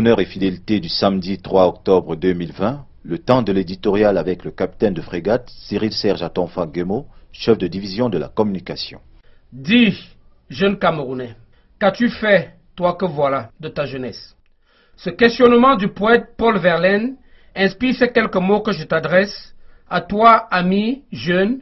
honneur et fidélité du samedi 3 octobre 2020, le temps de l'éditorial avec le capitaine de frégate Cyril Serge Atonfa-Guemo, chef de division de la communication. Dis, jeune Camerounais, qu'as-tu fait, toi que voilà, de ta jeunesse? Ce questionnement du poète Paul Verlaine inspire ces quelques mots que je t'adresse à toi, ami, jeune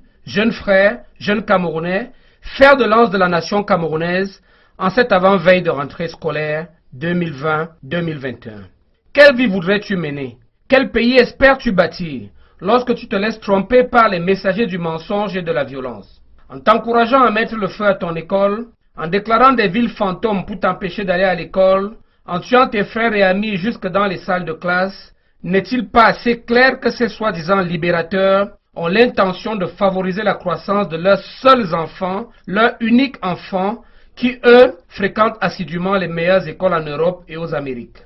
frère, jeune Camerounais, fer de lance de la nation camerounaise en cette avant-veille de rentrée scolaire 2020-2021. Quelle vie voudrais-tu mener? Quel pays espères-tu bâtir lorsque tu te laisses tromper par les messagers du mensonge et de la violence? En t'encourageant à mettre le feu à ton école, en déclarant des villes fantômes pour t'empêcher d'aller à l'école, en tuant tes frères et amis jusque dans les salles de classe, n'est-il pas assez clair que ces soi-disant libérateurs ont l'intention de favoriser la croissance de leurs seuls enfants, leur unique enfant, qui, eux, fréquentent assidûment les meilleures écoles en Europe et aux Amériques?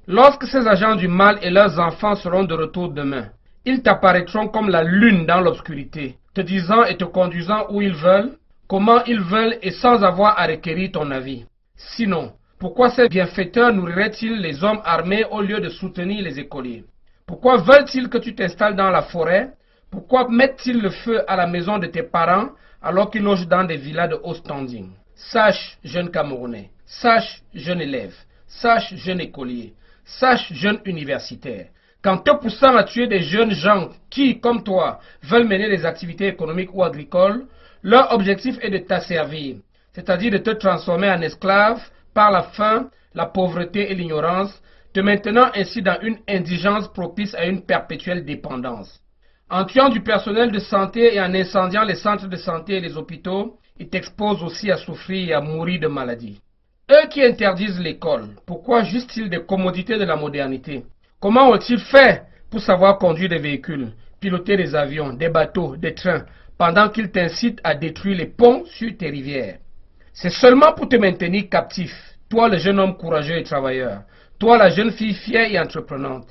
Lorsque ces agents du mal et leurs enfants seront de retour demain, ils t'apparaîtront comme la lune dans l'obscurité, te disant et te conduisant où ils veulent, comment ils veulent et sans avoir à requérir ton avis. Sinon, pourquoi ces bienfaiteurs nourriraient-ils les hommes armés au lieu de soutenir les écoliers? Pourquoi veulent-ils que tu t'installes dans la forêt? Pourquoi mettent-ils le feu à la maison de tes parents alors qu'ils logent dans des villas de haut standing? Sache, jeune Camerounais, sache, jeune élève, sache, jeune écolier, sache, jeune universitaire, qu'en te poussant à tuer des jeunes gens qui, comme toi, veulent mener des activités économiques ou agricoles, leur objectif est de t'asservir, c'est-à-dire de te transformer en esclave par la faim, la pauvreté et l'ignorance, te maintenant ainsi dans une indigence propice à une perpétuelle dépendance. En tuant du personnel de santé et en incendiant les centres de santé et les hôpitaux, ils t'exposent aussi à souffrir et à mourir de maladies. Eux qui interdisent l'école, pourquoi juste-ils des commodités de la modernité? Comment ont-ils fait pour savoir conduire des véhicules, piloter des avions, des bateaux, des trains, pendant qu'ils t'incitent à détruire les ponts sur tes rivières? C'est seulement pour te maintenir captif, toi le jeune homme courageux et travailleur, toi la jeune fille fière et entreprenante.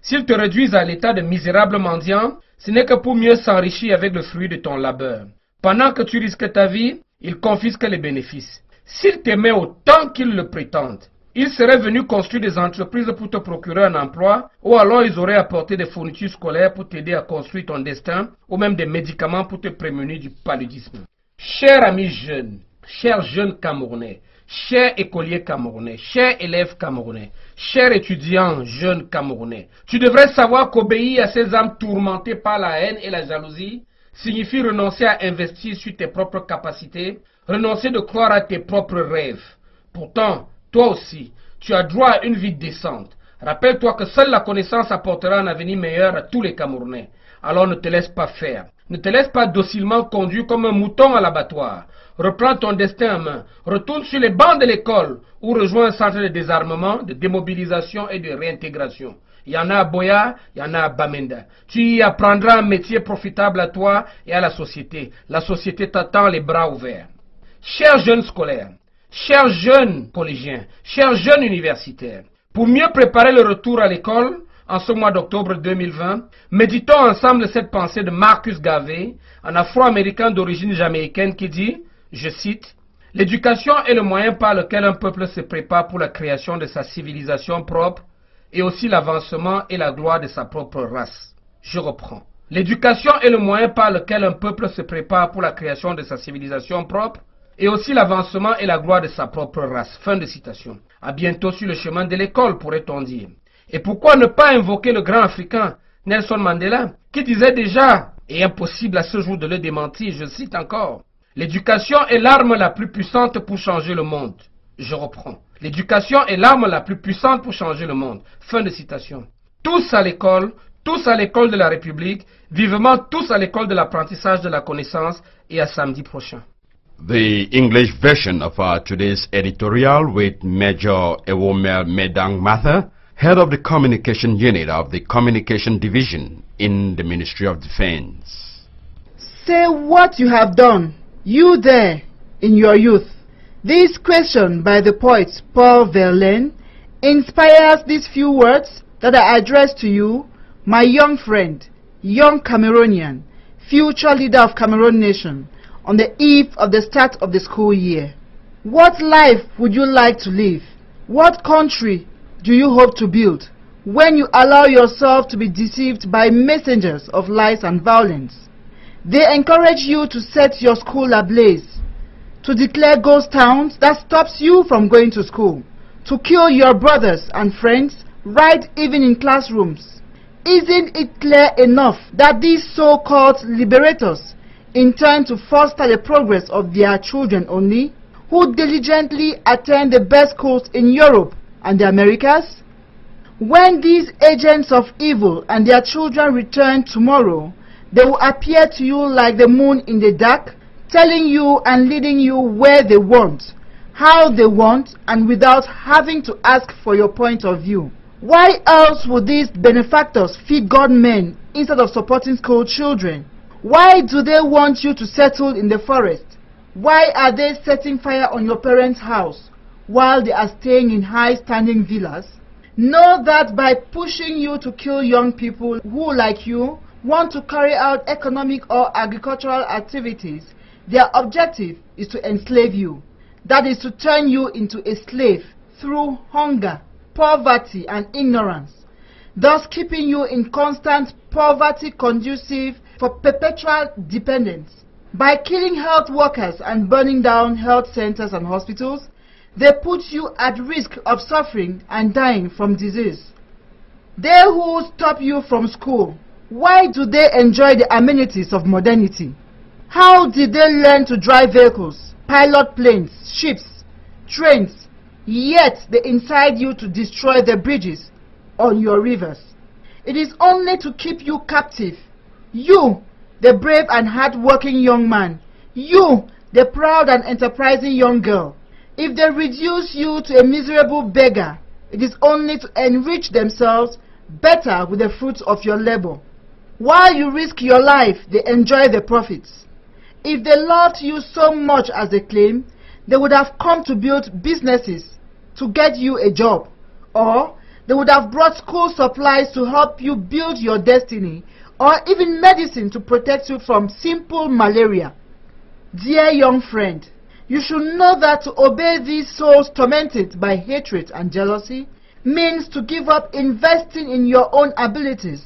S'ils te réduisent à l'état de misérable mendiant, ce n'est que pour mieux s'enrichir avec le fruit de ton labeur. Pendant que tu risques ta vie, ils confisquent les bénéfices. S'ils t'aimaient autant qu'ils le prétendent, ils seraient venus construire des entreprises pour te procurer un emploi, ou alors ils auraient apporté des fournitures scolaires pour t'aider à construire ton destin, ou même des médicaments pour te prémunir du paludisme. Chers amis jeunes, chers jeunes Camerounais, chers écoliers camerounais, chers élèves camerounais, chers étudiants jeunes camerounais, tu devrais savoir qu'obéir à ces âmes tourmentées par la haine et la jalousie signifie renoncer à investir sur tes propres capacités, renoncer de croire à tes propres rêves. Pourtant, toi aussi, tu as droit à une vie décente. Rappelle-toi que seule la connaissance apportera un avenir meilleur à tous les Camerounais. Alors ne te laisse pas faire. Ne te laisse pas docilement conduire comme un mouton à l'abattoir. Reprends ton destin en main. Retourne sur les bancs de l'école ou rejoins un centre de désarmement, de démobilisation et de réintégration. Il y en a à Boya, il y en a à Bamenda. Tu y apprendras un métier profitable à toi et à la société. La société t'attend les bras ouverts. Chers jeunes scolaires, chers jeunes collégiens, chers jeunes universitaires, pour mieux préparer le retour à l'école, en ce mois d'octobre 2020, méditons ensemble cette pensée de Marcus Garvey, un afro-américain d'origine jamaïcaine qui dit, je cite, « L'éducation est le moyen par lequel un peuple se prépare pour la création de sa civilisation propre et aussi l'avancement et la gloire de sa propre race. » Je reprends. « L'éducation est le moyen par lequel un peuple se prépare pour la création de sa civilisation propre et aussi l'avancement et la gloire de sa propre race. » Fin de citation. À bientôt sur le chemin de l'école, pourrait-on dire. Et pourquoi ne pas invoquer le grand Africain Nelson Mandela, qui disait déjà, et impossible à ce jour de le démentir, je cite encore, « L'éducation est l'arme la plus puissante pour changer le monde. » Je reprends. « L'éducation est l'arme la plus puissante pour changer le monde. » Fin de citation. Tous à l'école de la République, vivement tous à l'école de l'apprentissage de la connaissance, et à samedi prochain. The English version of today's editorial with Major Ewomel Medang Mather, Head of the Communication Unit of the Communication Division in the Ministry of Defense. Say what you have done, you there, in your youth. This question by the poet Paul Verlaine inspires these few words that I address to you, my young friend, young Cameroonian, future leader of Cameroon nation, on the eve of the start of the school year. What life would you like to live? What country do you hope to build when you allow yourself to be deceived by messengers of lies and violence? They encourage you to set your school ablaze, to declare ghost towns that stops you from going to school, to kill your brothers and friends right even in classrooms. Isn't it clear enough that these so-called liberators intend to foster the progress of their children only, who diligently attend the best schools in Europe and the Americas? When these agents of evil and their children return tomorrow, they will appear to you like the moon in the dark, telling you and leading you where they want, how they want, and without having to ask for your point of view. Why else would these benefactors feed God men instead of supporting school children? Why do they want you to settle in the forest? Why are they setting fire on your parents' house while they are staying in high-standing villas? Know that by pushing you to kill young people who, like you, want to carry out economic or agricultural activities, their objective is to enslave you. That is to turn you into a slave through hunger, poverty, and ignorance, thus keeping you in constant poverty conducive for perpetual dependence. By killing health workers and burning down health centers and hospitals, they put you at risk of suffering and dying from disease. They who stop you from school, why do they enjoy the amenities of modernity? How did they learn to drive vehicles, pilot planes, ships, trains, yet they incite you to destroy the bridges on your rivers? It is only to keep you captive. You, the brave and hard-working young man. You, the proud and enterprising young girl. If they reduce you to a miserable beggar, it is only to enrich themselves better with the fruits of your labor. While you risk your life, they enjoy the profits. If they loved you so much as they claim, they would have come to build businesses to get you a job, or they would have brought school supplies to help you build your destiny, or even medicine to protect you from simple malaria. Dear young friend, you should know that to obey these souls tormented by hatred and jealousy means to give up investing in your own abilities,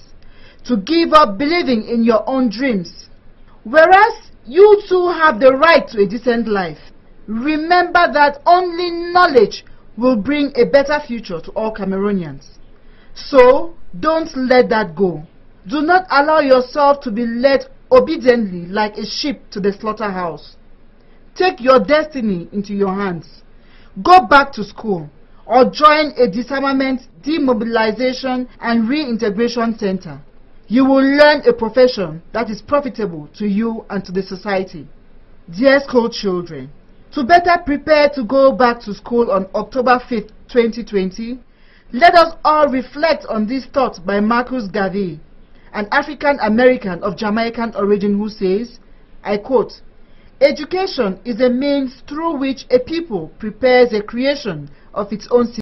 to give up believing in your own dreams. Whereas you too have the right to a decent life. Remember that only knowledge will bring a better future to all Cameroonians. So, don't let that go. Do not allow yourself to be led obediently like a sheep to the slaughterhouse. Take your destiny into your hands. Go back to school or join a disarmament, demobilization and reintegration center. You will learn a profession that is profitable to you and to the society. Dear school children, to better prepare to go back to school on October 5th, 2020, let us all reflect on this thought by Marcus Garvey, an African American of Jamaican origin, who says, I quote, "Education is a means through which a people prepares a creation of its own